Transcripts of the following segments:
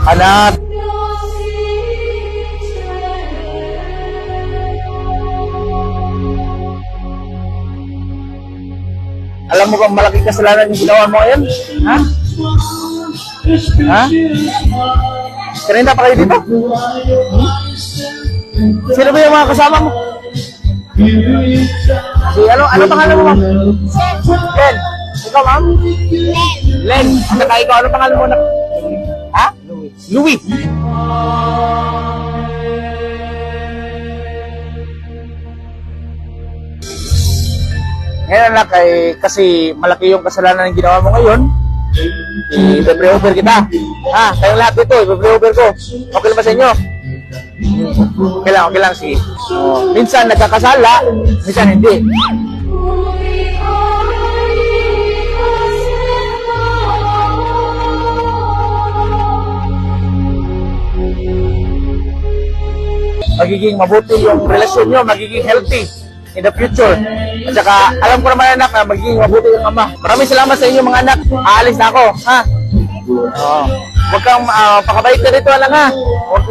Anak. Alam mo bang malaking kasalanan yung ginawa mo ngayon? Ha? Ha? Kanina pa kayo dito? Sino ba yung mga kasama mo? Si ano pangalan mo, ma'am? Len. Ikaw, ma'am? Len. Saka ikaw, ano pangalan mo? Ha? Louis. Ngayon anak, kasi malaki yung kasalanan ng ginawa mo ngayon, i-pre-over kita. Ha? Kayong lahat dito, i-pre-over ko. Okay lang ba sa inyo? Okay lang, sige. Minsan nagkakasala, minsan hindi. Magiging mabuti yung relasyon nyo, magiging healthy in the future. At saka, alam ko naman anak na magiging mabuti yung ama. Maraming salamat sa inyo mga anak. Aalis na ako, ha? Huwag kang pakabait ka dito anak, ha?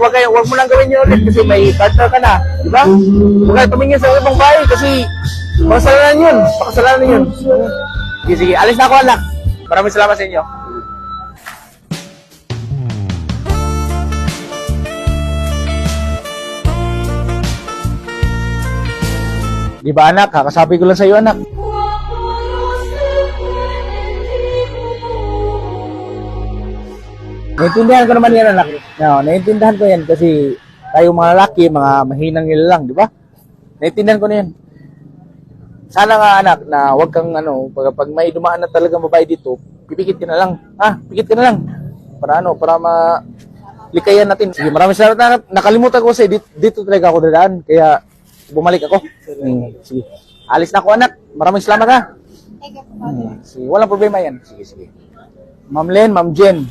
Huwag mo lang gawin yun ulit kasi may partner ka na. Diba? Huwag kayo tumingin sa ibang bahay kasi pakasalanan yun. Pakasalanan yun. Sige, alis na ako anak. Maraming salamat sa inyo. Di ba anak? Kakasabi ko lang sa iyo anak. Naiintindihan ko naman yan anak. No, naiintindihan ko yan kasi tayo mga lalaki, mga mahinang nila lang, di ba? Naiintindihan ko na yan. Sana nga anak na wag kang pag may dumaan na talagang babae dito, pipikit ka na lang. Ha? Pikit ka na lang. Para para likayan natin. Sige, maraming salamat anak. Nakalimutan ko kasi dito talaga ako dadaan. Kaya bumalik ako. Sige. Alis na ako anak. Maraming salamat ha. Sige, walang problema yan. Sige. Ma'am Len, Ma'am Jen.